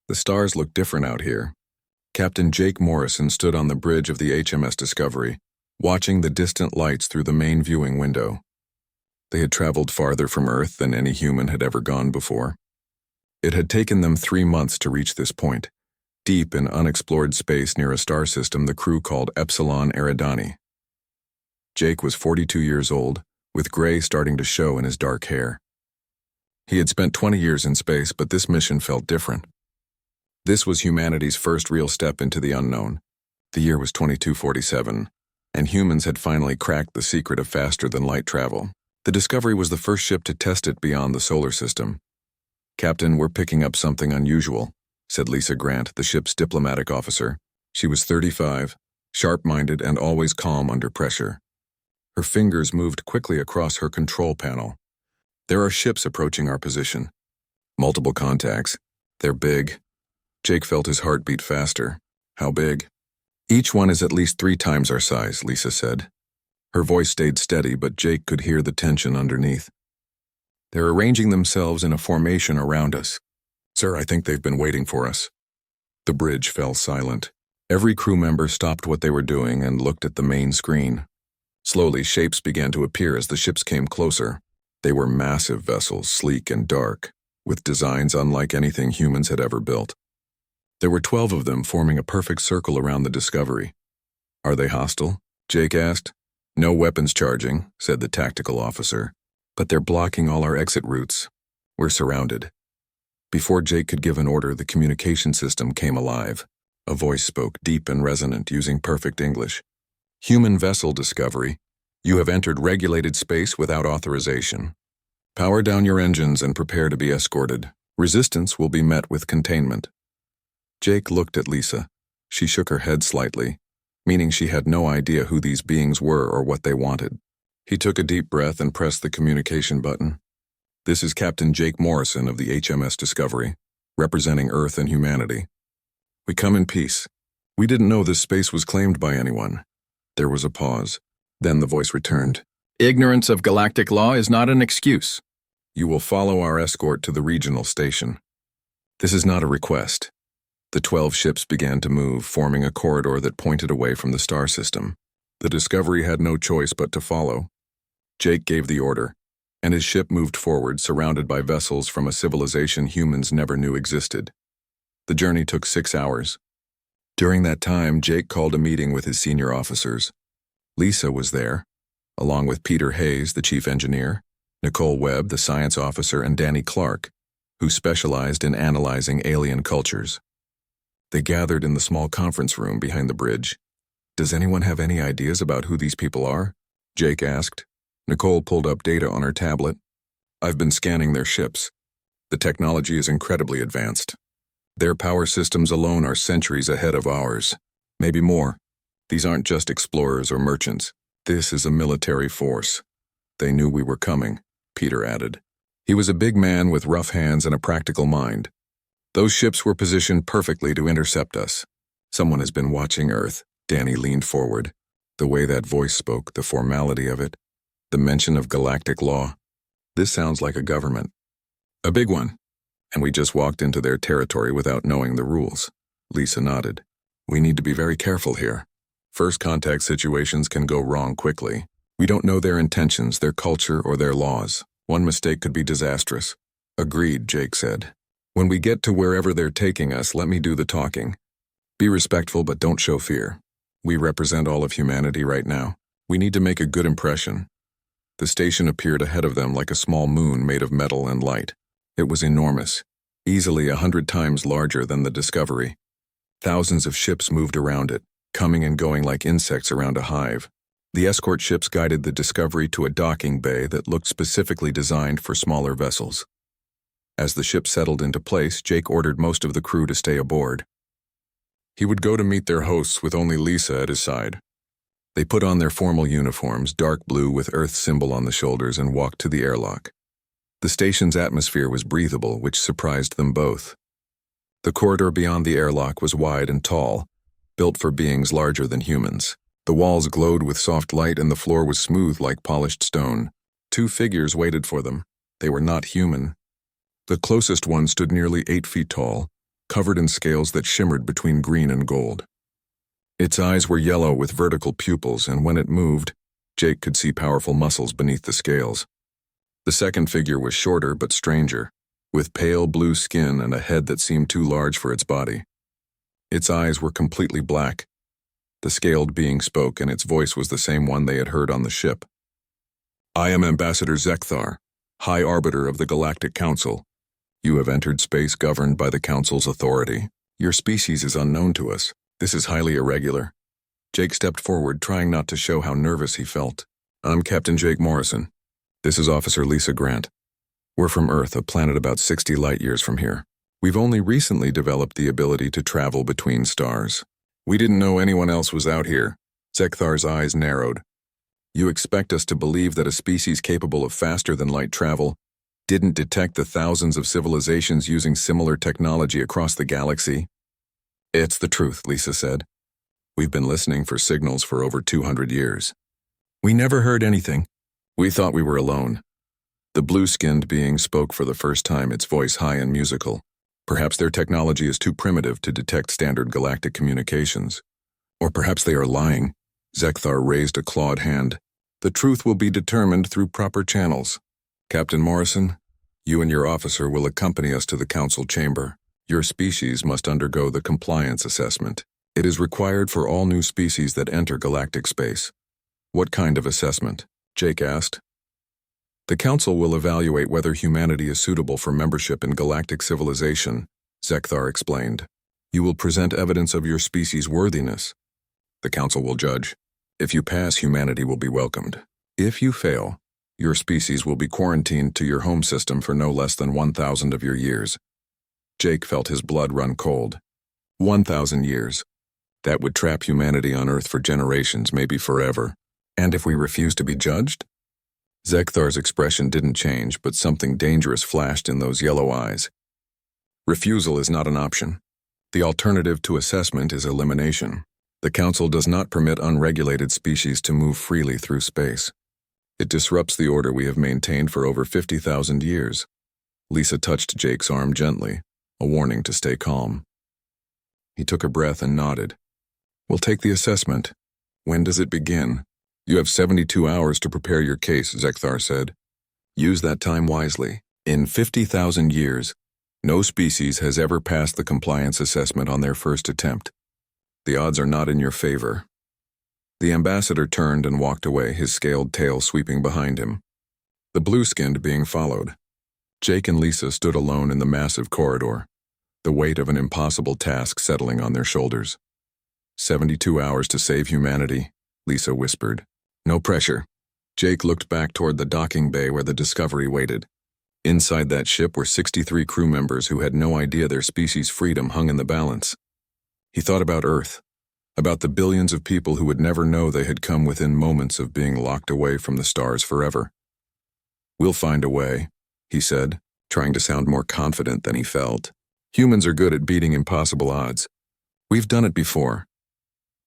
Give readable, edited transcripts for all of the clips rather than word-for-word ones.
The stars looked different out here. Captain Jake Morrison stood on the bridge of the HMS Discovery, watching the distant lights through the main viewing window. They had traveled farther from Earth than any human had ever gone before. It had taken them 3 months to reach this point, deep in unexplored space near a star system the crew called Epsilon Eridani. Jake was 42 years old, with gray starting to show in his dark hair. He had spent 20 years in space, but this mission felt different. This was humanity's first real step into the unknown. The year was 2247, and humans had finally cracked the secret of faster-than-light travel. The Discovery was the first ship to test it beyond the solar system. "Captain, we're picking up something unusual," said Lisa Grant, the ship's diplomatic officer. She was 35, sharp-minded and always calm under pressure. Her fingers moved quickly across her control panel. "There are ships approaching our position. Multiple contacts. They're big." Jake felt his heart beat faster. "How big?" "Each one is at least 3 times our size," Lisa said. Her voice stayed steady, but Jake could hear the tension underneath. "They're arranging themselves in a formation around us. Sir, I think they've been waiting for us." The bridge fell silent. Every crew member stopped what they were doing and looked at the main screen. Slowly, shapes began to appear as the ships came closer. They were massive vessels, sleek and dark, with designs unlike anything humans had ever built. There were 12 of them forming a perfect circle around the Discovery. "Are they hostile?" Jake asked. "No weapons charging," said the tactical officer. "But they're blocking all our exit routes. We're surrounded." Before Jake could give an order, the communication system came alive. A voice spoke, deep and resonant, using perfect English. "Human vessel Discovery, you have entered regulated space without authorization. Power down your engines and prepare to be escorted. Resistance will be met with containment." Jake looked at Lisa. She shook her head slightly, meaning she had no idea who these beings were or what they wanted. He took a deep breath and pressed the communication button. "This is Captain Jake Morrison of the HMS Discovery, representing Earth and humanity. We come in peace. We didn't know this space was claimed by anyone." There was a pause. Then the voice returned. "Ignorance of galactic law is not an excuse. You will follow our escort to the regional station. This is not a request." The 12 ships began to move, forming a corridor that pointed away from the star system. The Discovery had no choice but to follow. Jake gave the order, and his ship moved forward, surrounded by vessels from a civilization humans never knew existed. The journey took 6 hours. During that time, Jake called a meeting with his senior officers. Lisa was there, along with Peter Hayes, the chief engineer, Nicole Webb, the science officer, and Danny Clark, who specialized in analyzing alien cultures. They gathered in the small conference room behind the bridge. "Does anyone have any ideas about who these people are?" Jake asked. Nicole pulled up data on her tablet. "I've been scanning their ships. The technology is incredibly advanced. Their power systems alone are centuries ahead of ours. Maybe more. These aren't just explorers or merchants. This is a military force. They knew we were coming," Peter added. He was a big man with rough hands and a practical mind. "Those ships were positioned perfectly to intercept us. Someone has been watching Earth." Danny leaned forward. The way that voice spoke, the formality of it, the mention of galactic law. "This sounds like a government. A big one. And we just walked into their territory without knowing the rules." Lisa nodded. "We need to be very careful here. First contact situations can go wrong quickly. We don't know their intentions, their culture, or their laws. One mistake could be disastrous." "Agreed," Jake said. "When we get to wherever they're taking us, let me do the talking. Be respectful, but don't show fear. We represent all of humanity right now. We need to make a good impression." The station appeared ahead of them like a small moon made of metal and light. It was enormous, easily 100 times larger than the Discovery. Thousands of ships moved around it, coming and going like insects around a hive. The escort ships guided the Discovery to a docking bay that looked specifically designed for smaller vessels. As the ship settled into place, Jake ordered most of the crew to stay aboard. He would go to meet their hosts with only Lisa at his side. They put on their formal uniforms, dark blue with Earth's symbol on the shoulders, and walked to the airlock. The station's atmosphere was breathable, which surprised them both. The corridor beyond the airlock was wide and tall, built for beings larger than humans. The walls glowed with soft light and the floor was smooth like polished stone. 2 figures waited for them. They were not human. The closest one stood nearly 8 feet tall, covered in scales that shimmered between green and gold. Its eyes were yellow with vertical pupils, and when it moved, Jake could see powerful muscles beneath the scales. The second figure was shorter but stranger, with pale blue skin and a head that seemed too large for its body. Its eyes were completely black. The scaled being spoke, and its voice was the same one they had heard on the ship. "I am Ambassador Zekthar, High Arbiter of the Galactic Council. You have entered space governed by the Council's authority. Your species is unknown to us. This is highly irregular." Jake stepped forward, trying not to show how nervous he felt. "I'm Captain Jake Morrison. This is Officer Lisa Grant. We're from Earth, a planet about 60 light-years from here. We've only recently developed the ability to travel between stars. We didn't know anyone else was out here." Zekthar's eyes narrowed. "You expect us to believe that a species capable of faster-than-light travel didn't detect the thousands of civilizations using similar technology across the galaxy?" "It's the truth," Lisa said. "We've been listening for signals for over 200 years. We never heard anything. We thought we were alone." The blue-skinned being spoke for the first time, its voice high and musical. "Perhaps their technology is too primitive to detect standard galactic communications. Or perhaps they are lying." Zekthar raised a clawed hand. "The truth will be determined through proper channels. Captain Morrison, you and your officer will accompany us to the council chamber. Your species must undergo the compliance assessment. It is required for all new species that enter galactic space." "What kind of assessment?" Jake asked. "The council will evaluate whether humanity is suitable for membership in galactic civilization," Zekthar explained. "You will present evidence of your species' worthiness. The council will judge. If you pass, humanity will be welcomed. If you fail, your species will be quarantined to your home system for no less than 1,000 of your years." Jake felt his blood run cold. 1,000 years. That would trap humanity on Earth for generations, maybe forever. And if we refuse to be judged? Zekthar's expression didn't change, but something dangerous flashed in those yellow eyes. "Refusal is not an option. The alternative to assessment is elimination. The Council does not permit unregulated species to move freely through space. It disrupts the order we have maintained for over 50,000 years." Lisa touched Jake's arm gently, a warning to stay calm. He took a breath and nodded. "We'll take the assessment. When does it begin?" "You have 72 hours to prepare your case," Zekthar said. "Use that time wisely. In 50,000 years, no species has ever passed the compliance assessment on their first attempt. The odds are not in your favor." The ambassador turned and walked away, his scaled tail sweeping behind him. The blue-skinned being followed. Jake and Lisa stood alone in the massive corridor, the weight of an impossible task settling on their shoulders. 72 hours to save humanity," Lisa whispered. "No pressure." Jake looked back toward the docking bay where the Discovery waited. Inside that ship were 63 crew members who had no idea their species' freedom hung in the balance. He thought about Earth, about the billions of people who would never know they had come within moments of being locked away from the stars forever. "We'll find a way," he said, trying to sound more confident than he felt. "Humans are good at beating impossible odds. We've done it before."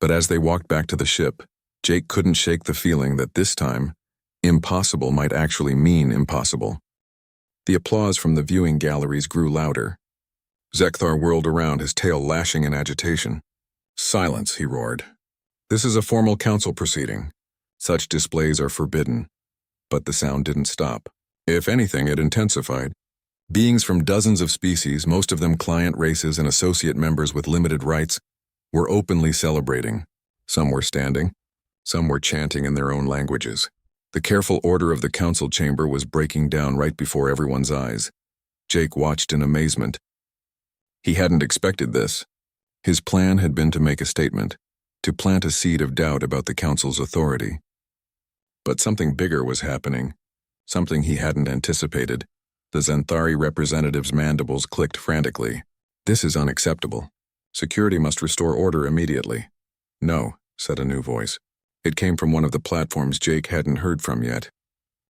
But as they walked back to the ship, Jake couldn't shake the feeling that this time, impossible might actually mean impossible. The applause from the viewing galleries grew louder. Zekthar whirled around, his tail lashing in agitation. "Silence," he roared. "This is a formal council proceeding. Such displays are forbidden." But the sound didn't stop. If anything, it intensified. Beings from dozens of species, most of them client races and associate members with limited rights, were openly celebrating. Some were standing. Some were chanting in their own languages. The careful order of the council chamber was breaking down right before everyone's eyes. Jake watched in amazement. He hadn't expected this. His plan had been to make a statement, to plant a seed of doubt about the council's authority. But something bigger was happening, something he hadn't anticipated. The Zenthari representative's mandibles clicked frantically. "This is unacceptable. Security must restore order immediately." "No," said a new voice. It came from one of the platforms Jake hadn't heard from yet.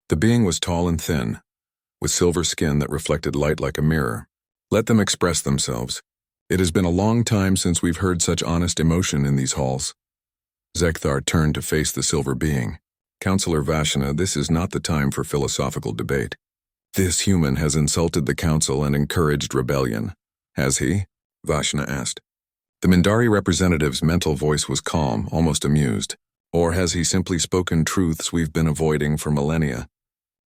The being was tall and thin, with silver skin that reflected light like a mirror. "Let them express themselves. It has been a long time since we've heard such honest emotion in these halls." Zekthar turned to face the silver being. "Counselor Vashina, this is not the time for philosophical debate. This human has insulted the council and encouraged rebellion." "Has he?" Vashna asked. The Mindari representative's mental voice was calm, almost amused. Or has he simply spoken truths we've been avoiding for millennia?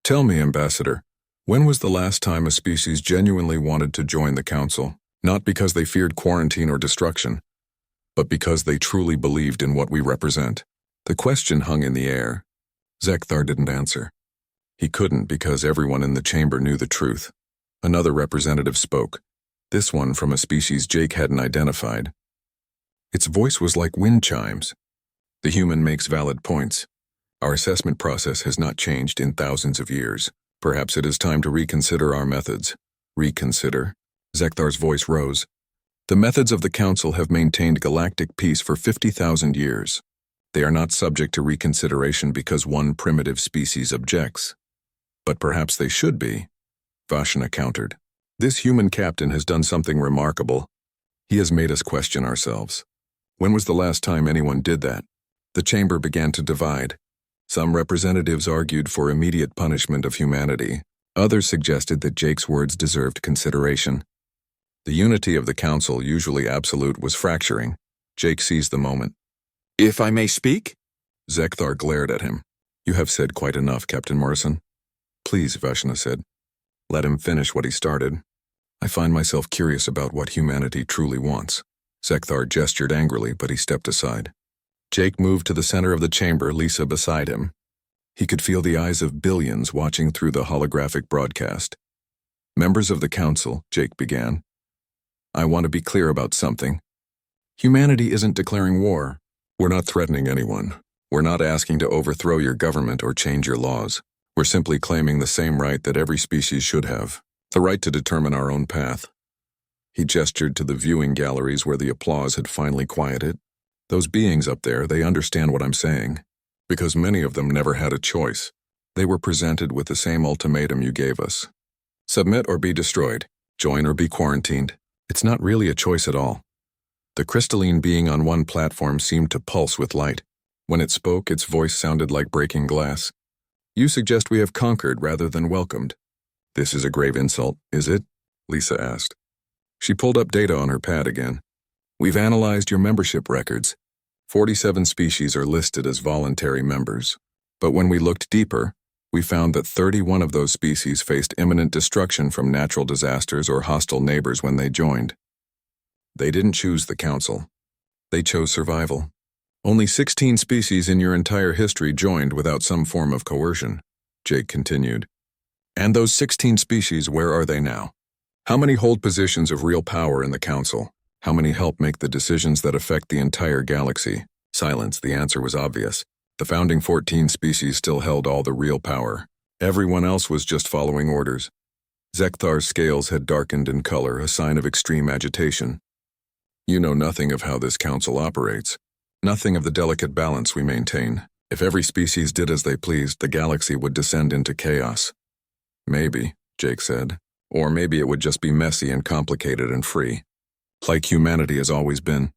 Tell me, Ambassador, when was the last time a species genuinely wanted to join the Council? Not because they feared quarantine or destruction, but because they truly believed in what we represent. The question hung in the air. Zekthar didn't answer. He couldn't because everyone in the chamber knew the truth. Another representative spoke, this one from a species Jake hadn't identified. Its voice was like wind chimes. The human makes valid points. Our assessment process has not changed in thousands of years. Perhaps it is time to reconsider our methods. Reconsider? Zekthar's voice rose. The methods of the Council have maintained galactic peace for 50,000 years. They are not subject to reconsideration because one primitive species objects. But perhaps they should be, Vashna countered. This human captain has done something remarkable. He has made us question ourselves. When was the last time anyone did that? The chamber began to divide. Some representatives argued for immediate punishment of humanity. Others suggested that Jake's words deserved consideration. The unity of the Council, usually absolute, was fracturing. Jake seized the moment. If I may speak? Zekthar glared at him. You have said quite enough, Captain Morrison. Please, Vashna said. Let him finish what he started. I find myself curious about what humanity truly wants. Zekthar gestured angrily, but he stepped aside. Jake moved to the center of the chamber, Lisa beside him. He could feel the eyes of billions watching through the holographic broadcast. Members of the Council, Jake began. I want to be clear about something. Humanity isn't declaring war. We're not threatening anyone. We're not asking to overthrow your government or change your laws. We're simply claiming the same right that every species should have, the right to determine our own path. He gestured to the viewing galleries where the applause had finally quieted. Those beings up there, they understand what I'm saying. Because many of them never had a choice. They were presented with the same ultimatum you gave us. Submit or be destroyed. Join or be quarantined. It's not really a choice at all. The crystalline being on one platform seemed to pulse with light. When it spoke, its voice sounded like breaking glass. You suggest we have conquered rather than welcomed. This is a grave insult, is it? Lisa asked. She pulled up data on her pad again. We've analyzed your membership records. 47 species are listed as voluntary members. But when we looked deeper, we found that 31 of those species faced imminent destruction from natural disasters or hostile neighbors when they joined. They didn't choose the Council. They chose survival. Only 16 species in your entire history joined without some form of coercion, Jake continued. And those 16 species, where are they now? How many hold positions of real power in the Council? How many help make the decisions that affect the entire galaxy? Silence, the answer was obvious. The founding 14 species still held all the real power. Everyone else was just following orders. Zekthar's scales had darkened in color, a sign of extreme agitation. You know nothing of how this Council operates. Nothing of the delicate balance we maintain. If every species did as they pleased, the galaxy would descend into chaos. Maybe, Jake said. Or maybe it would just be messy and complicated and free. Like humanity has always been.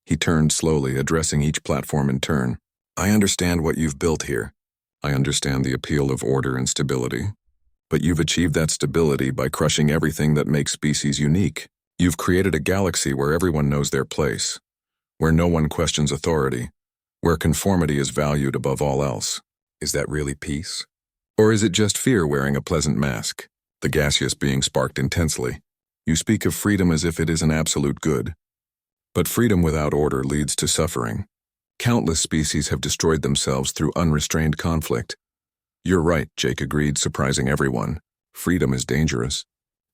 He turned slowly, addressing each platform in turn. I understand what you've built here. I understand the appeal of order and stability. But you've achieved that stability by crushing everything that makes species unique. You've created a galaxy where everyone knows their place, where no one questions authority, where conformity is valued above all else. Is that really peace? Or is it just fear wearing a pleasant mask? The gaseous being sparked intensely. You speak of freedom as if it is an absolute good. But freedom without order leads to suffering. Countless species have destroyed themselves through unrestrained conflict. You're right, Jake agreed, surprising everyone. Freedom is dangerous.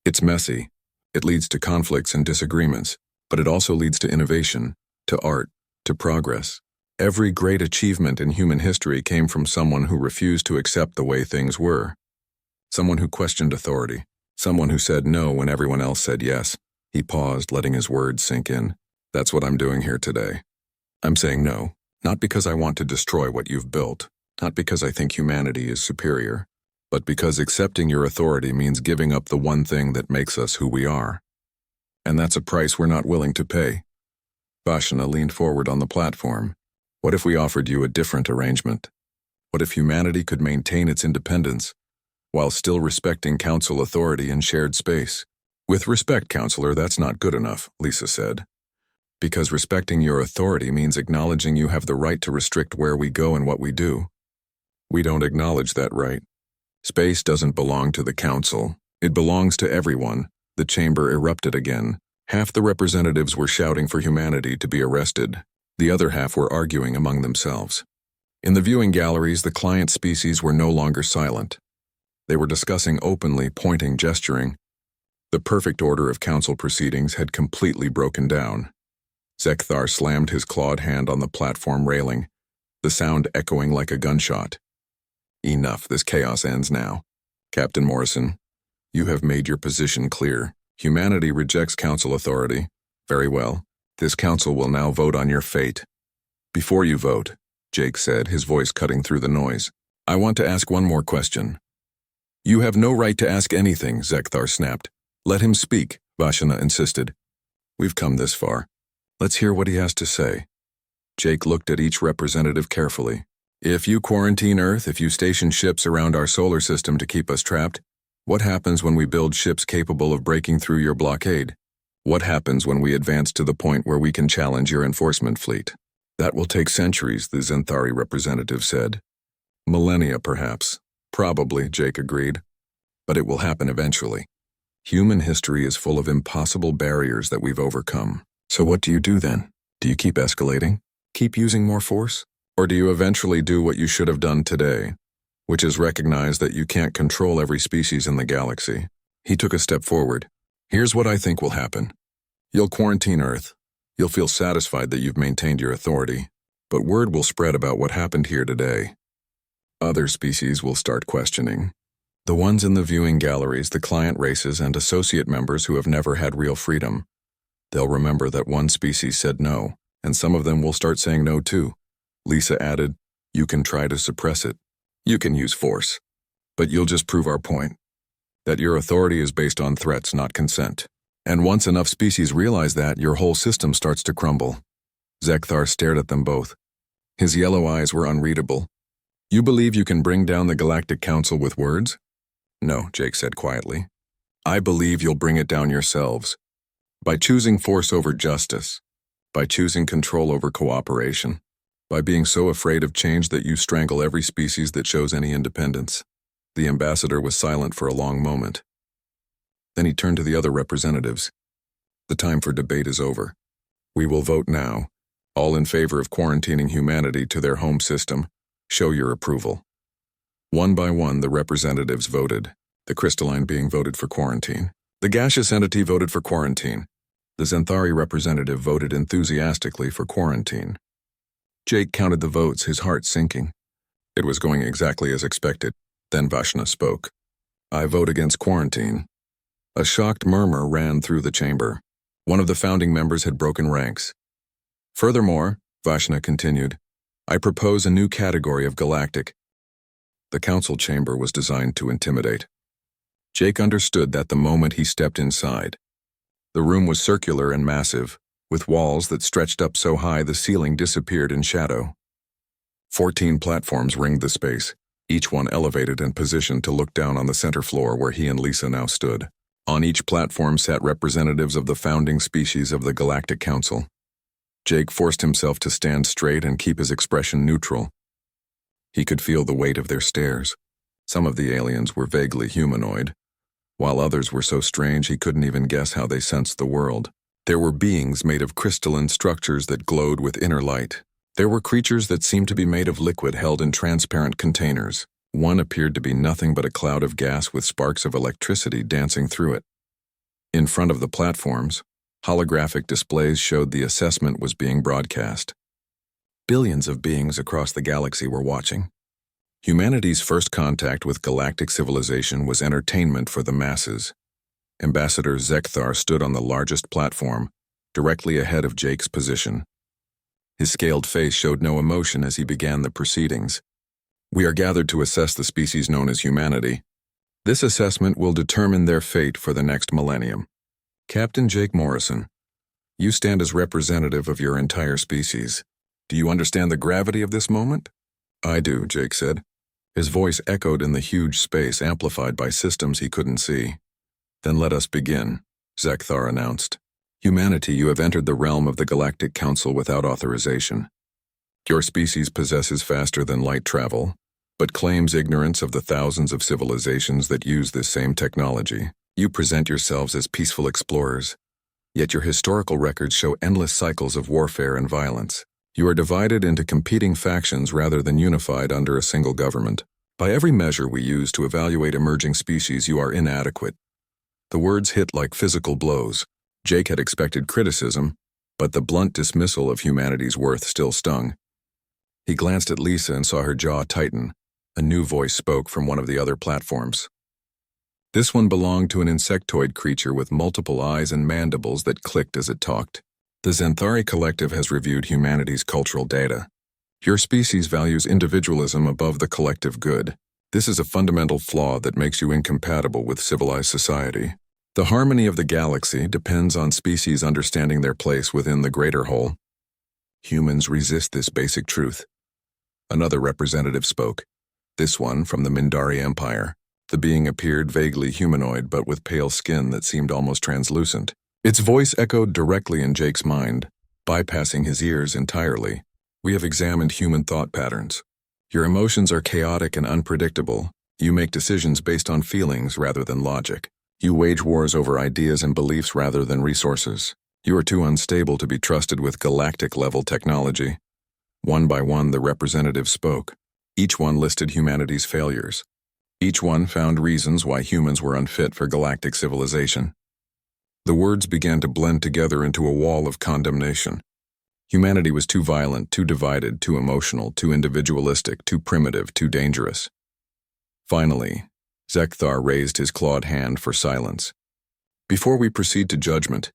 It's messy. It leads to conflicts and disagreements, but it also leads to innovation, to art, to progress. Every great achievement in human history came from someone who refused to accept the way things were. Someone who questioned authority. Someone who said no when everyone else said yes. He paused, letting his words sink in. That's what I'm doing here today. I'm saying no, not because I want to destroy what you've built, not because I think humanity is superior, but because accepting your authority means giving up the one thing that makes us who we are. And that's a price we're not willing to pay. Vashna leaned forward on the platform. What if we offered you a different arrangement? What if humanity could maintain its independence, while still respecting Council authority and shared space? With respect, Counselor, that's not good enough, Lisa said. Because respecting your authority means acknowledging you have the right to restrict where we go and what we do. We don't acknowledge that right. Space doesn't belong to the Council. It belongs to everyone. The chamber erupted again. Half the representatives were shouting for humanity to be arrested. The other half were arguing among themselves. In the viewing galleries, the client species were no longer silent. They were discussing openly, pointing, gesturing. The perfect order of council proceedings had completely broken down. Zekthar slammed his clawed hand on the platform railing, the sound echoing like a gunshot. Enough, this chaos ends now. Captain Morrison, you have made your position clear. Humanity rejects council authority. Very well. This council will now vote on your fate. Before you vote, Jake said, his voice cutting through the noise, I want to ask one more question. You have no right to ask anything, Zekthar snapped. Let him speak, Vashina insisted. We've come this far. Let's hear what he has to say. Jake looked at each representative carefully. If you quarantine Earth, if you station ships around our solar system to keep us trapped, what happens when we build ships capable of breaking through your blockade? What happens when we advance to the point where we can challenge your enforcement fleet? That will take centuries, the Zenthari representative said. Millennia, perhaps. Probably, Jake agreed. But it will happen eventually. Human history is full of impossible barriers that we've overcome. So what do you do then? Do you keep escalating? Keep using more force? Or do you eventually do what you should have done today, which is recognize that you can't control every species in the galaxy? He took a step forward. Here's what I think will happen. You'll quarantine Earth. You'll feel satisfied that you've maintained your authority, but word will spread about what happened here today. Other species will start questioning. The ones in the viewing galleries, the client races, and associate members who have never had real freedom. They'll remember that one species said no, and some of them will start saying no too. Lisa added, you can try to suppress it. You can use force. But you'll just prove our point. That your authority is based on threats, not consent. And once enough species realize that, your whole system starts to crumble. Zekthar stared at them both. His yellow eyes were unreadable. You believe you can bring down the Galactic Council with words? No, Jake said quietly. I believe you'll bring it down yourselves. By choosing force over justice. By choosing control over cooperation. By being so afraid of change that you strangle every species that shows any independence. The ambassador was silent for a long moment. Then he turned to the other representatives. The time for debate is over. We will vote now. All in favor of quarantining humanity to their home system, show your approval. One by one, the representatives voted, the crystalline being voted for quarantine. The gaseous entity voted for quarantine. The Zenthari representative voted enthusiastically for quarantine. Jake counted the votes, his heart sinking. It was going exactly as expected. Then Vashna spoke. I vote against quarantine. A shocked murmur ran through the chamber. One of the founding members had broken ranks. Furthermore, Vashna continued, I propose a new category of galactic. The council chamber was designed to intimidate. Jake understood that the moment he stepped inside. The room was circular and massive, with walls that stretched up so high the ceiling disappeared in shadow. 14 platforms ringed the space, each one elevated and positioned to look down on the center floor where he and Lisa now stood. On each platform sat representatives of the founding species of the Galactic Council. Jake forced himself to stand straight and keep his expression neutral. He could feel the weight of their stares. Some of the aliens were vaguely humanoid, while others were so strange he couldn't even guess how they sensed the world. There were beings made of crystalline structures that glowed with inner light. There were creatures that seemed to be made of liquid held in transparent containers. One appeared to be nothing but a cloud of gas with sparks of electricity dancing through it. In front of the platforms, holographic displays showed the assessment was being broadcast. Billions of beings across the galaxy were watching. Humanity's first contact with galactic civilization was entertainment for the masses. Ambassador Zekthar stood on the largest platform, directly ahead of Jake's position. His scaled face showed no emotion as he began the proceedings. We are gathered to assess the species known as humanity. This assessment will determine their fate for the next millennium. Captain Jake Morrison, you stand as representative of your entire species. Do you understand the gravity of this moment? I do, Jake said. His voice echoed in the huge space, amplified by systems he couldn't see. Then let us begin. Zekthar announced. Humanity, you have entered the realm of the Galactic Council without authorization. Your species possesses faster-than-light travel, but claims ignorance of the thousands of civilizations that use this same technology. You present yourselves as peaceful explorers, yet your historical records show endless cycles of warfare and violence. You are divided into competing factions rather than unified under a single government. By every measure we use to evaluate emerging species, you are inadequate. The words hit like physical blows. Jake had expected criticism, but the blunt dismissal of humanity's worth still stung. He glanced at Lisa and saw her jaw tighten. A new voice spoke from one of the other platforms. This one belonged to an insectoid creature with multiple eyes and mandibles that clicked as it talked. The Zenthari Collective has reviewed humanity's cultural data. Your species values individualism above the collective good. This is a fundamental flaw that makes you incompatible with civilized society. The harmony of the galaxy depends on species understanding their place within the greater whole. Humans resist this basic truth. Another representative spoke, this one from the Mindari Empire. The being appeared vaguely humanoid but with pale skin that seemed almost translucent. Its voice echoed directly in Jake's mind, bypassing his ears entirely. We have examined human thought patterns. Your emotions are chaotic and unpredictable. You make decisions based on feelings rather than logic. You wage wars over ideas and beliefs rather than resources. You are too unstable to be trusted with galactic-level technology. One by one, the representatives spoke. Each one listed humanity's failures. Each one found reasons why humans were unfit for galactic civilization. The words began to blend together into a wall of condemnation. Humanity was too violent, too divided, too emotional, too individualistic, too primitive, too dangerous. Finally, Zekthar raised his clawed hand for silence. Before we proceed to judgment,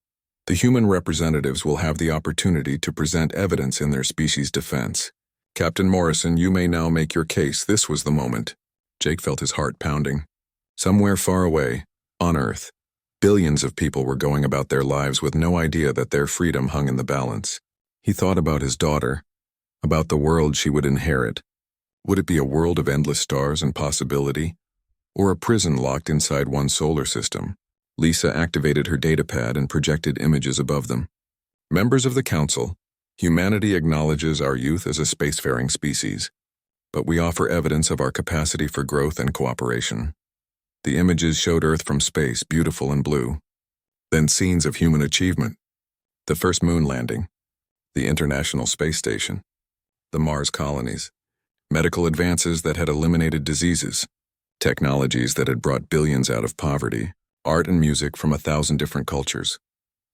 the human representatives will have the opportunity to present evidence in their species' defense. Captain Morrison, you may now make your case. This was the moment. Jake felt his heart pounding. Somewhere far away, on Earth, billions of people were going about their lives with no idea that their freedom hung in the balance. He thought about his daughter, about the world she would inherit. Would it be a world of endless stars and possibility, or a prison locked inside one solar system? Lisa activated her datapad and projected images above them. Members of the Council, humanity acknowledges our youth as a spacefaring species, but we offer evidence of our capacity for growth and cooperation. The images showed Earth from space, beautiful and blue. Then scenes of human achievement. The first moon landing, the International Space Station, the Mars colonies, medical advances that had eliminated diseases, technologies that had brought billions out of poverty, art and music from 1,000 different cultures.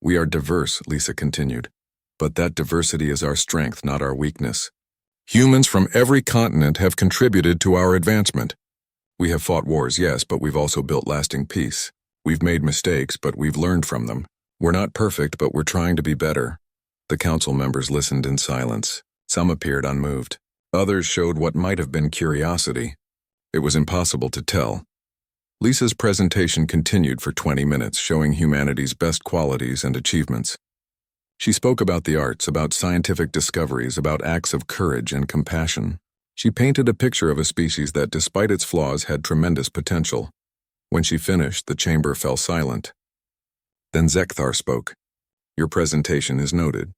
We are diverse, Lisa continued, but that diversity is our strength, not our weakness. Humans from every continent have contributed to our advancement. We have fought wars, yes, but we've also built lasting peace. We've made mistakes, but we've learned from them. We're not perfect, but we're trying to be better. The council members listened in silence. Some appeared unmoved. Others showed what might have been curiosity. It was impossible to tell. Lisa's presentation continued for 20 minutes, showing humanity's best qualities and achievements. She spoke about the arts, about scientific discoveries, about acts of courage and compassion. She painted a picture of a species that, despite its flaws, had tremendous potential. When she finished, the chamber fell silent. Then Zekthar spoke. Your presentation is noted.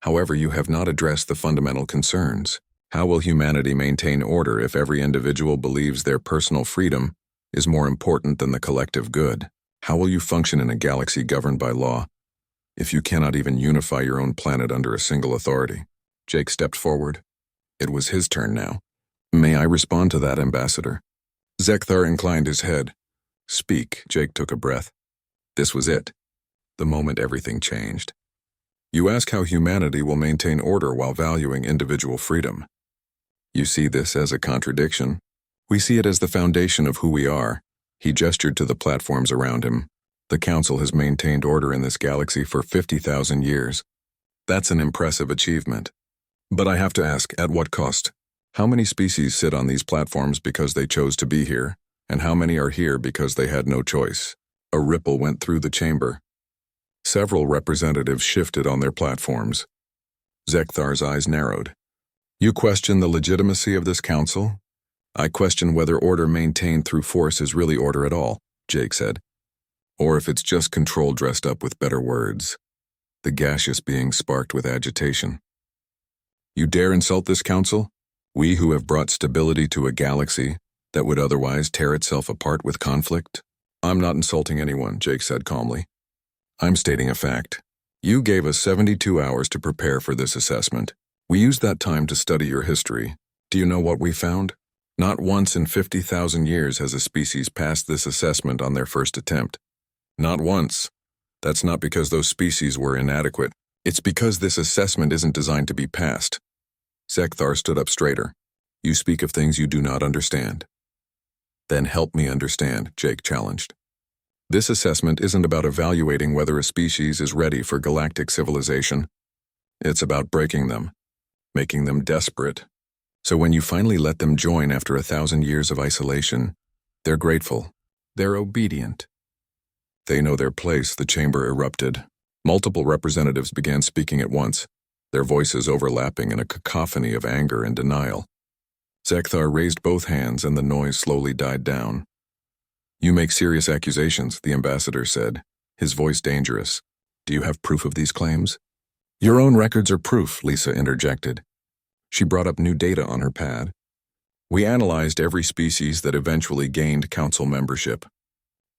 However, you have not addressed the fundamental concerns. How will humanity maintain order if every individual believes their personal freedom is more important than the collective good? How will you function in a galaxy governed by law if you cannot even unify your own planet under a single authority? Jake stepped forward. It was his turn now. May I respond to that, Ambassador? Zekthar inclined his head. Speak, Jake took a breath. This was it. The moment everything changed. You ask how humanity will maintain order while valuing individual freedom. You see this as a contradiction. We see it as the foundation of who we are. He gestured to the platforms around him. The Council has maintained order in this galaxy for 50,000 years. That's an impressive achievement. But I have to ask, at what cost? How many species sit on these platforms because they chose to be here, and how many are here because they had no choice? A ripple went through the chamber. Several representatives shifted on their platforms. Zekthar's eyes narrowed. You question the legitimacy of this council? I question whether order maintained through force is really order at all, Jake said. or if it's just control dressed up with better words. The gaseous being sparked with agitation. You dare insult this council? We who have brought stability to a galaxy that would otherwise tear itself apart with conflict? I'm not insulting anyone, Jake said calmly. I'm stating a fact. You gave us 72 hours to prepare for this assessment. We used that time to study your history. Do you know what we found? Not once in 50,000 years has a species passed this assessment on their first attempt. Not once. That's not because those species were inadequate. It's because this assessment isn't designed to be passed. Zekthar stood up straighter. You speak of things you do not understand. Then help me understand, Jake challenged. This assessment isn't about evaluating whether a species is ready for galactic civilization. It's about breaking them, making them desperate. So when you finally let them join after 1,000 years of isolation, they're grateful. They're obedient. They know their place, the chamber erupted. Multiple representatives began speaking at once, their voices overlapping in a cacophony of anger and denial. Zekthar raised both hands and the noise slowly died down. You make serious accusations, the ambassador said, his voice dangerous. Do you have proof of these claims? Your own records are proof, Lisa interjected. She brought up new data on her pad. We analyzed every species that eventually gained council membership.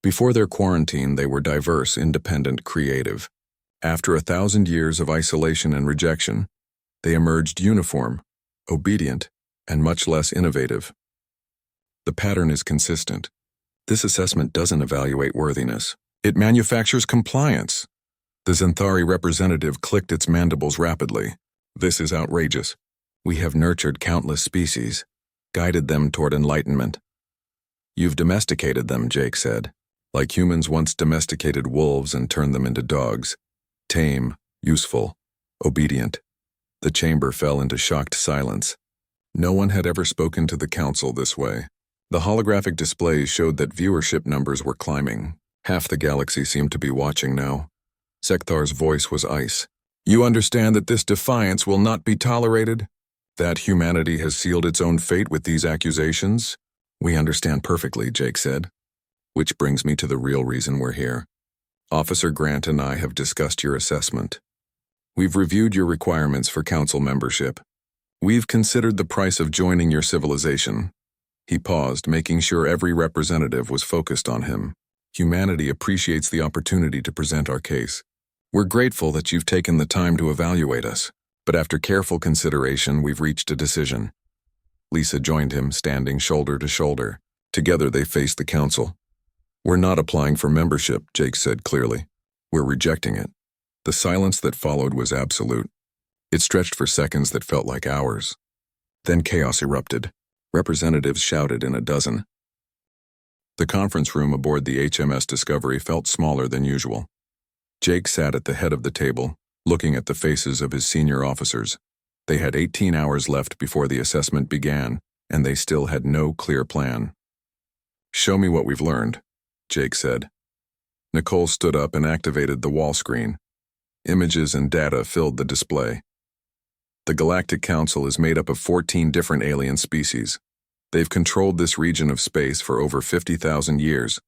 Before their quarantine, they were diverse, independent, creative. After 1,000 years of isolation and rejection, they emerged uniform, obedient, and much less innovative. The pattern is consistent. This assessment doesn't evaluate worthiness. It manufactures compliance. The Xanthari representative clicked its mandibles rapidly. This is outrageous. We have nurtured countless species, guided them toward enlightenment. You've domesticated them, Jake said, like humans once domesticated wolves and turned them into dogs. Tame, useful, obedient. The chamber fell into shocked silence. No one had ever spoken to the council this way. The holographic displays showed that viewership numbers were climbing. Half the galaxy seemed to be watching now. Zekthar's voice was ice. You understand that this defiance will not be tolerated? That humanity has sealed its own fate with these accusations? We understand perfectly, Jake said. Which brings me to the real reason we're here. Officer Grant and I have discussed your assessment. We've reviewed your requirements for council membership. We've considered the price of joining your civilization. He paused, making sure every representative was focused on him. Humanity appreciates the opportunity to present our case. We're grateful that you've taken the time to evaluate us, but after careful consideration, we've reached a decision. Lisa joined him, standing shoulder to shoulder. Together they faced the council. We're not applying for membership, Jake said clearly. We're rejecting it. The silence that followed was absolute. It stretched for seconds that felt like hours. Then chaos erupted. Representatives shouted in a dozen. The conference room aboard the HMS Discovery felt smaller than usual. Jake sat at the head of the table, looking at the faces of his senior officers. They had 18 hours left before the assessment began, and they still had no clear plan. Show me what we've learned, Jake said. Nicole stood up and activated the wall screen. Images and data filled the display. The Galactic Council is made up of 14 different alien species. They've controlled this region of space for over 50,000 years.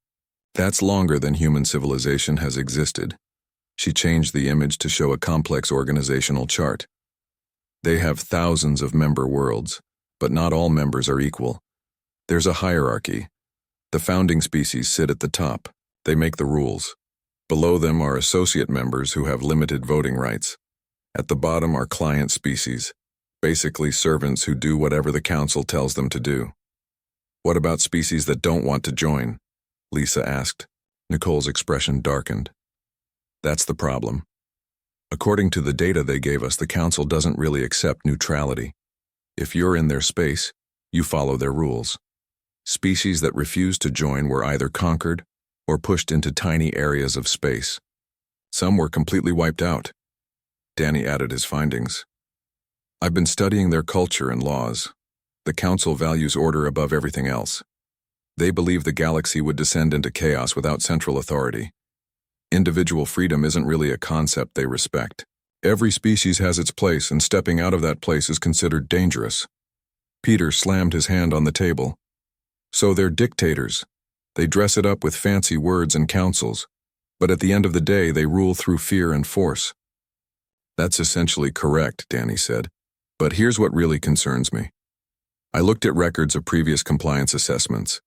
That's longer than human civilization has existed. She changed the image to show a complex organizational chart. They have thousands of member worlds, but not all members are equal. There's a hierarchy. The founding species sit at the top. They make the rules. Below them are associate members who have limited voting rights. At the bottom are client species, basically servants who do whatever the council tells them to do. What about species that don't want to join? Lisa asked. Nicole's expression darkened. That's the problem. According to the data they gave us, the council doesn't really accept neutrality. If you're in their space, you follow their rules. Species that refused to join were either conquered or pushed into tiny areas of space. Some were completely wiped out. Danny added his findings. I've been studying their culture and laws. The council values order above everything else. They believe the galaxy would descend into chaos without central authority. Individual freedom isn't really a concept they respect. Every species has its place, and stepping out of that place is considered dangerous. Peter slammed his hand on the table. So they're dictators. They dress it up with fancy words and councils. But at the end of the day, they rule through fear and force. That's essentially correct, Danny said. But here's what really concerns me. I looked at records of previous compliance assessments.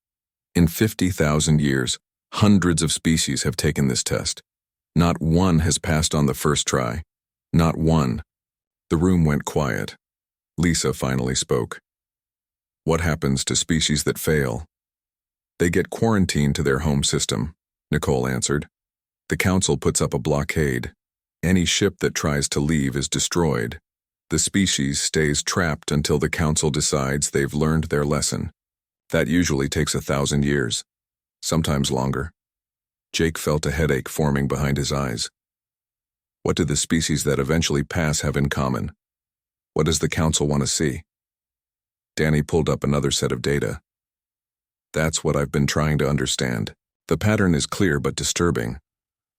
In 50,000 years, hundreds of species have taken this test. Not one has passed on the first try. Not one. The room went quiet. Lisa finally spoke. What happens to species that fail? They get quarantined to their home system, Nicole answered. The council puts up a blockade. Any ship that tries to leave is destroyed. The species stays trapped until the council decides they've learned their lesson. That usually takes 1,000 years, sometimes longer. Jake felt a headache forming behind his eyes. What do the species that eventually pass have in common? What does the council want to see? Danny pulled up another set of data. That's what I've been trying to understand. The pattern is clear but disturbing.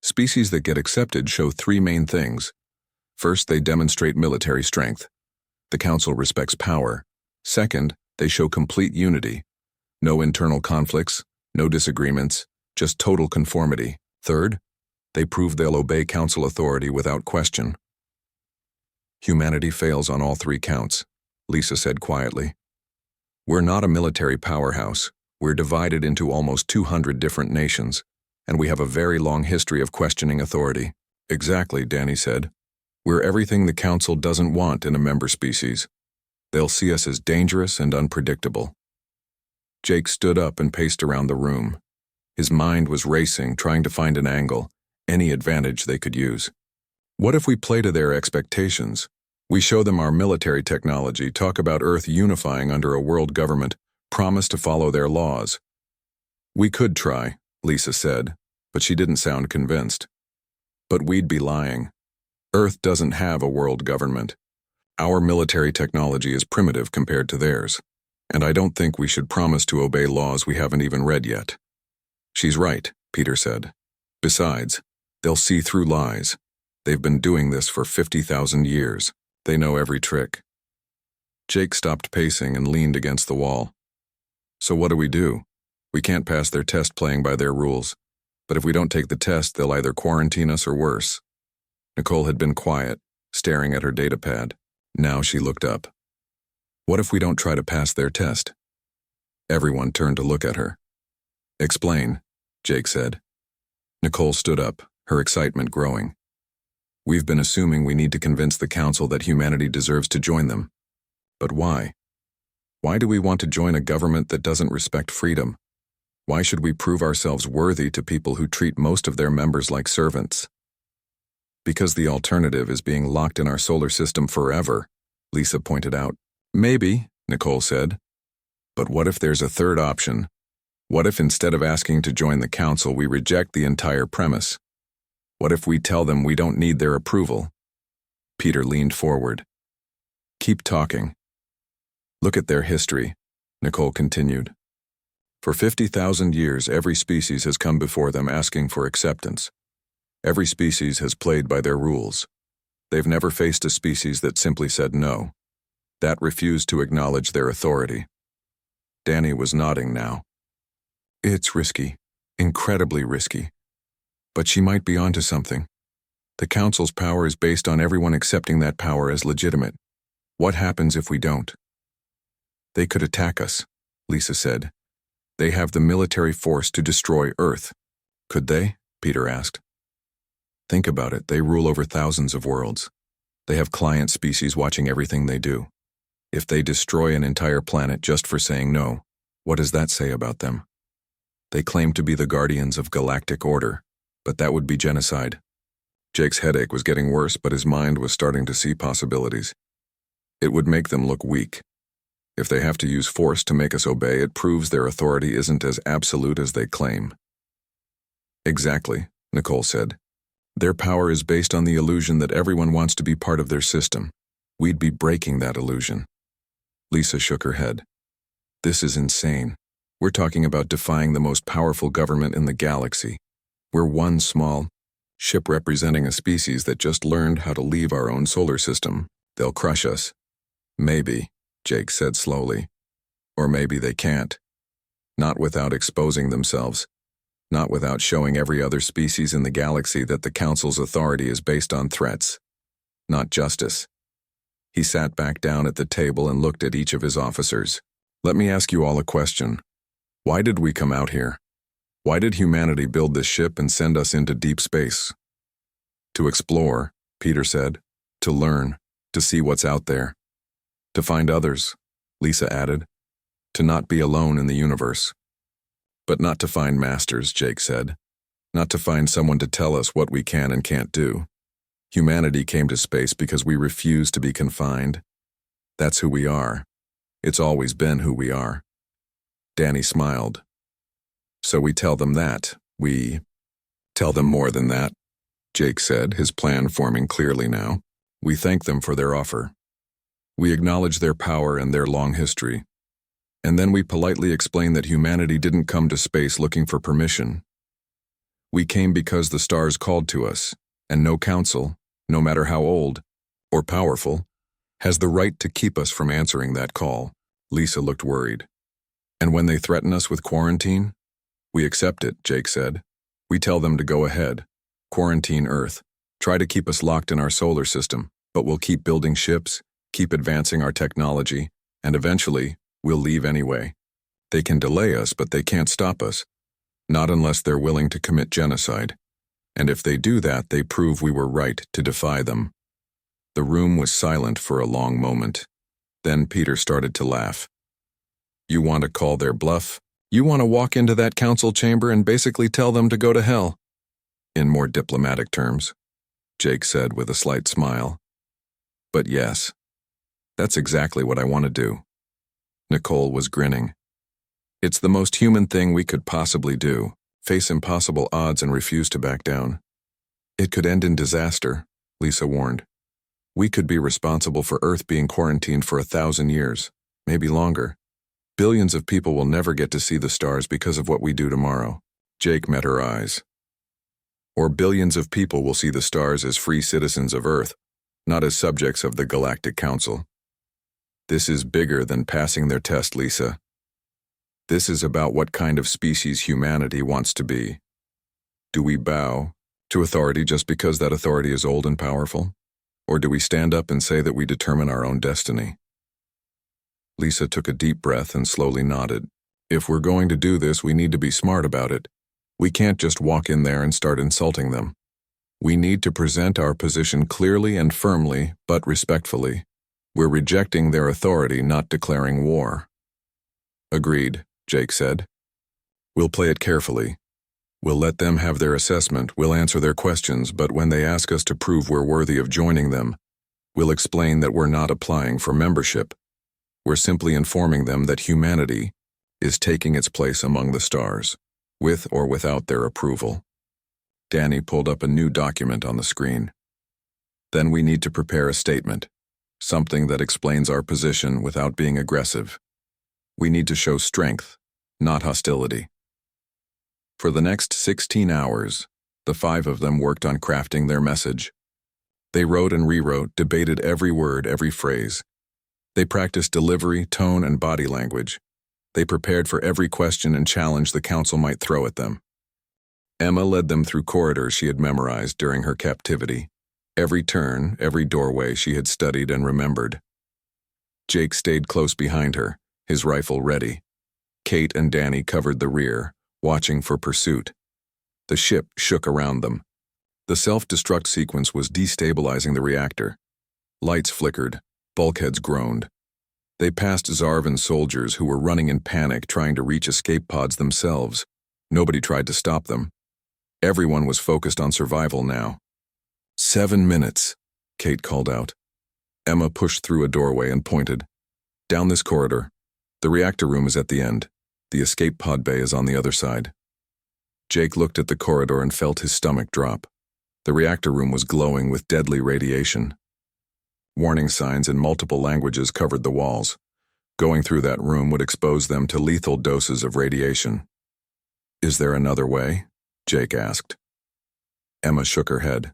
Species that get accepted show three main things. First, they demonstrate military strength. The council respects power. Second, they show complete unity. No internal conflicts, no disagreements, just total conformity. Third, they prove they'll obey council authority without question. Humanity fails on all three counts, Lisa said quietly. We're not a military powerhouse. We're divided into almost 200 different nations, and we have a very long history of questioning authority. Exactly, Danny said. We're everything the council doesn't want in a member species. They'll see us as dangerous and unpredictable. Jake stood up and paced around the room. His mind was racing, trying to find an angle, any advantage they could use. What if we play to their expectations? We show them our military technology, talk about Earth unifying under a world government, promise to follow their laws. We could try, Lisa said, but she didn't sound convinced. But we'd be lying. Earth doesn't have a world government. Our military technology is primitive compared to theirs, and I don't think we should promise to obey laws we haven't even read yet. She's right, Peter said. Besides, they'll see through lies. They've been doing this for 50,000 years. They know every trick. Jake stopped pacing and leaned against the wall. So what do? We can't pass their test playing by their rules, but if we don't take the test, they'll either quarantine us or worse. Nicole had been quiet, staring at her datapad. Now she looked up. What if we don't try to pass their test? Everyone turned to look at her. Explain, Jake said. Nicole stood up, her excitement growing. We've been assuming we need to convince the council that humanity deserves to join them. But why? Why do we want to join a government that doesn't respect freedom? Why should we prove ourselves worthy to people who treat most of their members like servants? Because the alternative is being locked in our solar system forever, Lisa pointed out. Maybe, Nicole said. But what if there's a third option? What if instead of asking to join the council, we reject the entire premise? What if we tell them we don't need their approval? Peter leaned forward. Keep talking. Look at their history, Nicole continued. For 50,000 years, every species has come before them asking for acceptance. Every species has played by their rules. They've never faced a species that simply said no, that refused to acknowledge their authority. Danny was nodding now. It's risky, incredibly risky. But she might be onto something. The council's power is based on everyone accepting that power as legitimate. What happens if we don't? They could attack us, Lisa said. They have the military force to destroy Earth. Could they? Peter asked. Think about it. They rule over thousands of worlds. They have client species watching everything they do. If they destroy an entire planet just for saying no, what does that say about them? They claim to be the guardians of galactic order, but that would be genocide. Jake's headache was getting worse, but his mind was starting to see possibilities. It would make them look weak. If they have to use force to make us obey, it proves their authority isn't as absolute as they claim. Exactly, Nicole said. Their power is based on the illusion that everyone wants to be part of their system. We'd be breaking that illusion. Lisa shook her head. This is insane. We're talking about defying the most powerful government in the galaxy. We're one small ship representing a species that just learned how to leave our own solar system. They'll crush us. Maybe, Jake said slowly. Or maybe they can't. Not without exposing themselves. not without showing every other species in the galaxy that the Council's authority is based on threats, not justice. He sat back down at the table and looked at each of his officers. Let me ask you all a question. Why did we come out here? Why did humanity build this ship and send us into deep space? To explore, Peter said. To learn, to see what's out there. To find others, Lisa added. To not be alone in the universe. But not to find masters, Jake said. Not to find someone to tell us what we can and can't do. Humanity came to space because we refuse to be confined. That's who we are. It's always been who we are. Danny smiled. So we tell them that. We tell them more than that, Jake said, his plan forming clearly now. We thank them for their offer. We acknowledge their power and their long history. And then we politely explain that humanity didn't come to space looking for permission. We came because the stars called to us, and no council, no matter how old or powerful, has the right to keep us from answering that call. Lisa looked worried. And when they threaten us with quarantine, we accept it, Jake said. We tell them to go ahead, quarantine Earth, try to keep us locked in our solar system, but we'll keep building ships, keep advancing our technology, and eventually, we'll leave anyway. They can delay us, but they can't stop us. Not unless they're willing to commit genocide. And if they do that, they prove we were right to defy them. The room was silent for a long moment. Then Peter started to laugh. You want to call their bluff? You want to walk into that council chamber and basically tell them to go to hell? In more diplomatic terms, Jake said with a slight smile. But yes, that's exactly what I want to do. Nicole was grinning. It's the most human thing we could possibly do, face impossible odds and refuse to back down. It could end in disaster, Lisa warned. We could be responsible for Earth being quarantined for 1,000 years, maybe longer. Billions of people will never get to see the stars because of what we do tomorrow. Jake met her eyes. Or billions of people will see the stars as free citizens of Earth, not as subjects of the Galactic Council. This is bigger than passing their test, Lisa. This is about what kind of species humanity wants to be. Do we bow to authority just because that authority is old and powerful? Or do we stand up and say that we determine our own destiny? Lisa took a deep breath and slowly nodded. If we're going to do this, we need to be smart about it. We can't just walk in there and start insulting them. We need to present our position clearly and firmly, but respectfully. We're rejecting their authority, not declaring war. Agreed, Jake said. We'll play it carefully. We'll let them have their assessment, we'll answer their questions, but when they ask us to prove we're worthy of joining them, we'll explain that we're not applying for membership. We're simply informing them that humanity is taking its place among the stars, with or without their approval. Danny pulled up a new document on the screen. Then we need to prepare a statement, something that explains our position without being aggressive. We need to show strength, not hostility. For the next 16 hours, the 5 of them worked on crafting their message. They wrote and rewrote, debated every word, every phrase. They practiced delivery, tone, and body language. They prepared for every question and challenge the council might throw at them. Emma led them through corridors she had memorized during her captivity. Every turn, every doorway she had studied and remembered. Jake stayed close behind her, his rifle ready. Kate and Danny covered the rear, watching for pursuit. The ship shook around them. The self-destruct sequence was destabilizing the reactor. Lights flickered, bulkheads groaned. They passed Zarvan soldiers who were running in panic trying to reach escape pods themselves. Nobody tried to stop them. Everyone was focused on survival now. 7 minutes, Kate called out. Emma pushed through a doorway and pointed. Down this corridor. The reactor room is at the end. The escape pod bay is on the other side. Jake looked at the corridor and felt his stomach drop. The reactor room was glowing with deadly radiation. Warning signs in multiple languages covered the walls. Going through that room would expose them to lethal doses of radiation. Is there another way? Jake asked. Emma shook her head.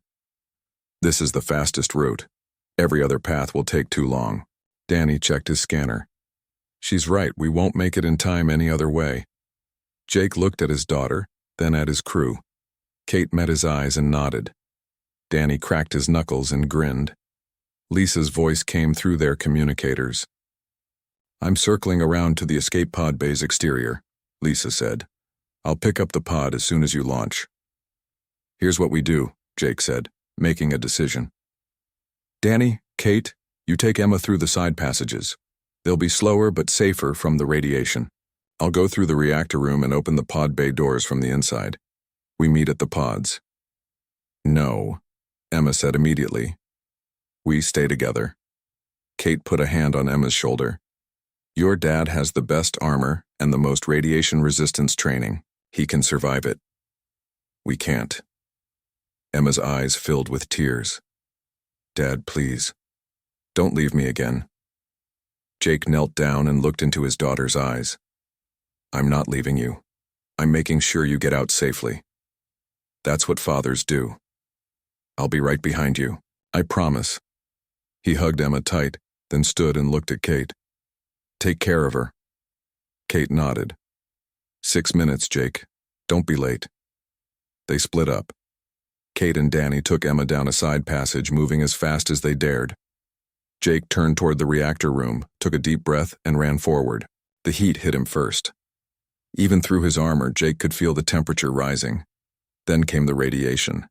This is the fastest route. Every other path will take too long. Danny checked his scanner. She's right, we won't make it in time any other way. Jake looked at his daughter, then at his crew. Kate met his eyes and nodded. Danny cracked his knuckles and grinned. Lisa's voice came through their communicators. "I'm circling around to the escape pod bay's exterior," Lisa said. "I'll pick up the pod as soon as you launch." "Here's what we do," Jake said, making a decision. "Danny, Kate, you take Emma through the side passages. They'll be slower but safer from the radiation. I'll go through the reactor room and open the pod bay doors from the inside. We meet at the pods." "No," Emma said immediately. "We stay together." Kate put a hand on Emma's shoulder. "Your dad has the best armor and the most radiation resistance training. He can survive it." "We can't." Emma's eyes filled with tears. "Dad, please. Don't leave me again." Jake knelt down and looked into his daughter's eyes. "I'm not leaving you. I'm making sure you get out safely. That's what fathers do. I'll be right behind you. I promise." He hugged Emma tight, then stood and looked at Kate. "Take care of her." Kate nodded. 6 minutes, Jake. Don't be late." They split up. Kate and Danny took Emma down a side passage, moving as fast as they dared. Jake turned toward the reactor room, took a deep breath, and ran forward. The heat hit him first. Even through his armor, Jake could feel the temperature rising. Then came the radiation.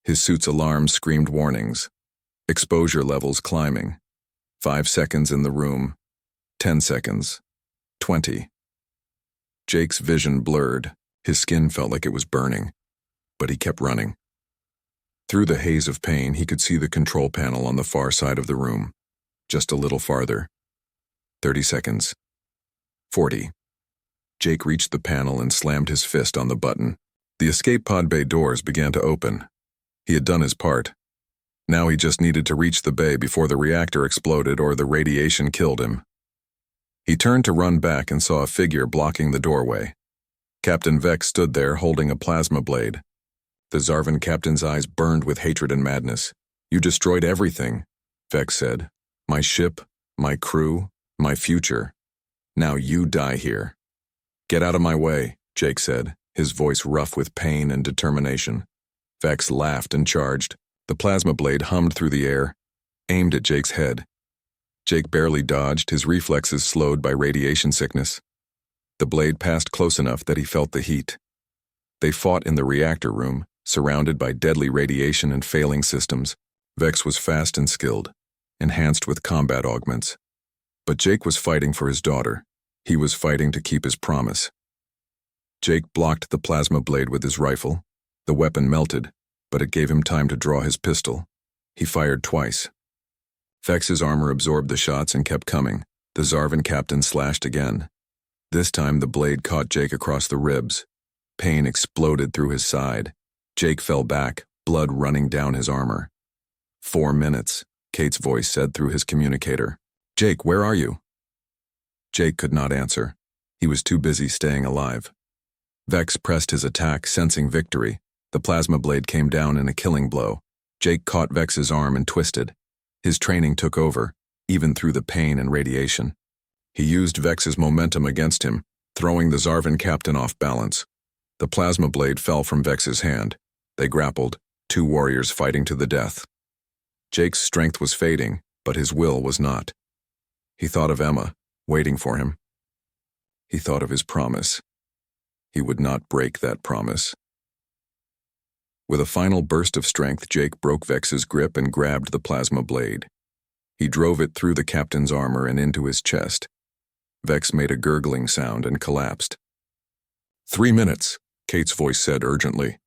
His suit's alarms screamed warnings. Exposure levels climbing. 5 seconds in the room. 10 seconds. 20. Jake's vision blurred. His skin felt like it was burning. But he kept running. Through the haze of pain, he could see the control panel on the far side of the room. Just a little farther. 30 seconds. 40. Jake reached the panel and slammed his fist on the button. The escape pod bay doors began to open. He had done his part. Now he just needed to reach the bay before the reactor exploded or the radiation killed him. He turned to run back and saw a figure blocking the doorway. Captain Vex stood there holding a plasma blade. The Zarvan captain's eyes burned with hatred and madness. "You destroyed everything," Vex said. "My ship, my crew, my future. Now you die here." "Get out of my way," Jake said, his voice rough with pain and determination. Vex laughed and charged. The plasma blade hummed through the air, aimed at Jake's head. Jake barely dodged, his reflexes slowed by radiation sickness. The blade passed close enough that he felt the heat. They fought in the reactor room, surrounded by deadly radiation and failing systems. Vex was fast and skilled, enhanced with combat augments. But Jake was fighting for his daughter. He was fighting to keep his promise. Jake blocked the plasma blade with his rifle. The weapon melted, but it gave him time to draw his pistol. He fired twice. Vex's armor absorbed the shots and kept coming. The Zarvan captain slashed again. This time the blade caught Jake across the ribs. Pain exploded through his side. Jake fell back, blood running down his armor. 4 minutes, Kate's voice said through his communicator. "Jake, where are you?" Jake could not answer. He was too busy staying alive. Vex pressed his attack, sensing victory. The plasma blade came down in a killing blow. Jake caught Vex's arm and twisted. His training took over, even through the pain and radiation. He used Vex's momentum against him, throwing the Zarvan captain off balance. The plasma blade fell from Vex's hand. They grappled, 2 warriors fighting to the death. Jake's strength was fading, but his will was not. He thought of Emma, waiting for him. He thought of his promise. He would not break that promise. With a final burst of strength, Jake broke Vex's grip and grabbed the plasma blade. He drove it through the captain's armor and into his chest. Vex made a gurgling sound and collapsed. 3 minutes, Kate's voice said urgently.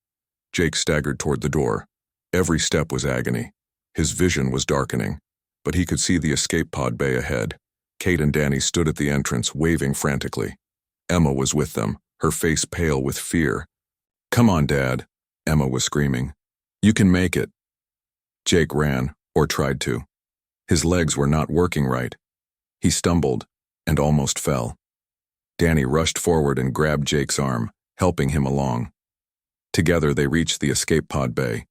Jake staggered toward the door. Every step was agony. His vision was darkening, but he could see the escape pod bay ahead. Kate and Danny stood at the entrance, waving frantically. Emma was with them, her face pale with fear. "Come on, Dad," Emma was screaming. "You can make it." Jake ran, or tried to. His legs were not working right. He stumbled and almost fell. Danny rushed forward and grabbed Jake's arm, helping him along. Together they reached the escape pod bay.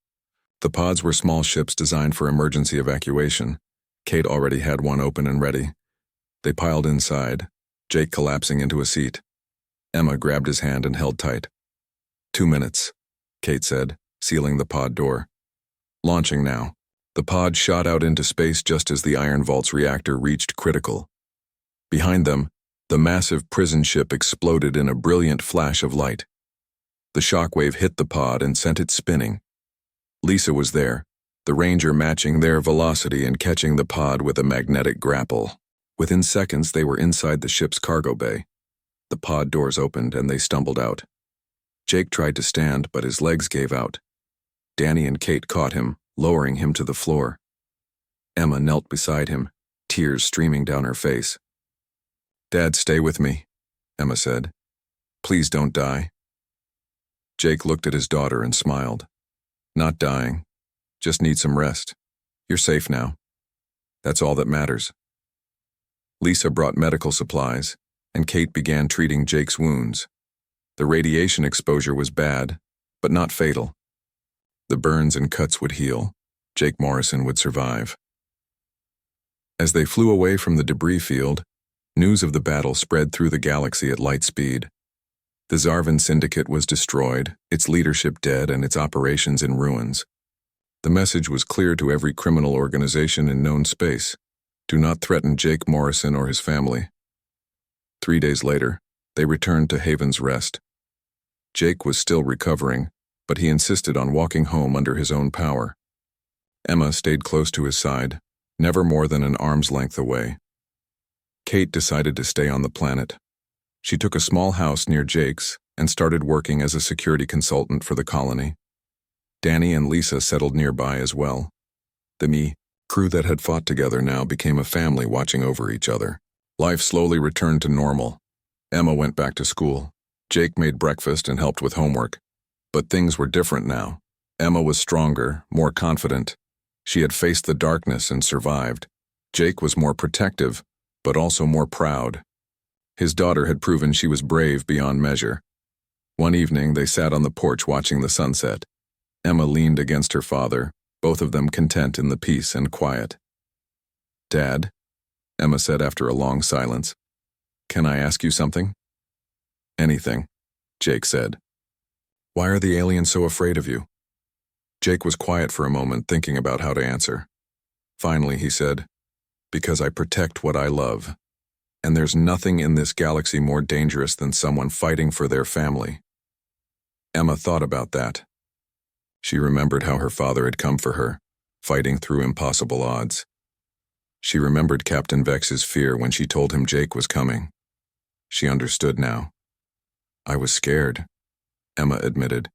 The pods were small ships designed for emergency evacuation. Kate already had one open and ready. They piled inside, Jake collapsing into a seat. Emma grabbed his hand and held tight. 2 minutes, Kate said, sealing the pod door. Launching now. The pod shot out into space just as the Iron Vault's reactor reached critical. Behind them, the massive prison ship exploded in a brilliant flash of light. The shockwave hit the pod and sent it spinning. Lisa was there, the Ranger matching their velocity and catching the pod with a magnetic grapple. Within seconds, they were inside the ship's cargo bay. The pod doors opened and they stumbled out. Jake tried to stand, but his legs gave out. Danny and Kate caught him, lowering him to the floor. Emma knelt beside him, tears streaming down her face. "Dad, stay with me," Emma said. "Please don't die." Jake looked at his daughter and smiled. "Not dying. Just need some rest. You're safe now. That's all that matters." Lisa brought medical supplies, and Kate began treating Jake's wounds. The radiation exposure was bad, but not fatal. The burns and cuts would heal. Jake Morrison would survive. As they flew away from the debris field, news of the battle spread through the galaxy at light speed. The Zarvan Syndicate was destroyed, its leadership dead and its operations in ruins. The message was clear to every criminal organization in known space. Do not threaten Jake Morrison or his family. 3 days later, they returned to Haven's Rest. Jake was still recovering, but he insisted on walking home under his own power. Emma stayed close to his side, never more than an arm's length away. Kate decided to stay on the planet. She took a small house near Jake's and started working as a security consultant for the colony. Danny and Lisa settled nearby as well. The crew that had fought together now became a family watching over each other. Life slowly returned to normal. Emma went back to school. Jake made breakfast and helped with homework. But things were different now. Emma was stronger, more confident. She had faced the darkness and survived. Jake was more protective, but also more proud. His daughter had proven she was brave beyond measure. One evening, they sat on the porch watching the sunset. Emma leaned against her father, both of them content in the peace and quiet. "Dad," Emma said after a long silence, "can I ask you something?" "Anything," Jake said. "Why are the aliens so afraid of you?" Jake was quiet for a moment, thinking about how to answer. Finally, he said, "Because I protect what I love. And there's nothing in this galaxy more dangerous than someone fighting for their family." Emma thought about that. She remembered how her father had come for her, fighting through impossible odds. She remembered Captain Vex's fear when she told him Jake was coming. She understood now. "I was scared," Emma admitted,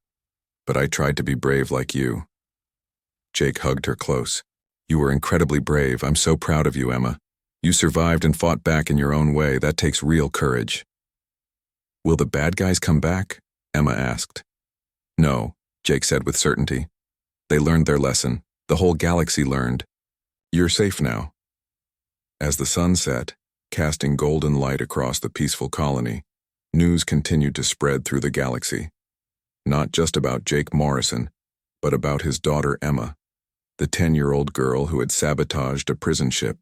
"but I tried to be brave like you." Jake hugged her close. "You were incredibly brave. I'm so proud of you, Emma. You survived and fought back in your own way. That takes real courage." "Will the bad guys come back?" Emma asked. "No," Jake said with certainty. "They learned their lesson. The whole galaxy learned. You're safe now." As the sun set, casting golden light across the peaceful colony, news continued to spread through the galaxy. Not just about Jake Morrison, but about his daughter Emma, the 10-year-old girl who had sabotaged a prison ship.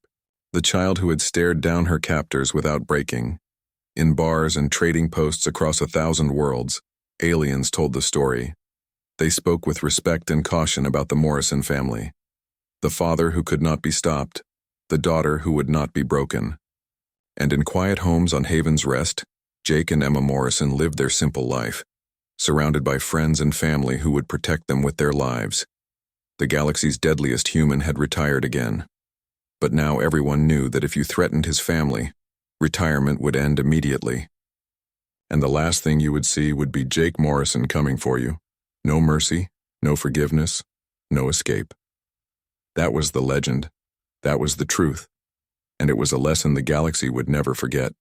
The child who had stared down her captors without breaking. In bars and trading posts across 1,000 worlds, aliens told the story. They spoke with respect and caution about the Morrison family. The father who could not be stopped, the daughter who would not be broken. And in quiet homes on Haven's Rest, Jake and Emma Morrison lived their simple life, surrounded by friends and family who would protect them with their lives. The galaxy's deadliest human had retired again. But now everyone knew that if you threatened his family, retirement would end immediately. And the last thing you would see would be Jake Morrison coming for you. No mercy, no forgiveness, no escape. That was the legend. That was the truth. And it was a lesson the galaxy would never forget.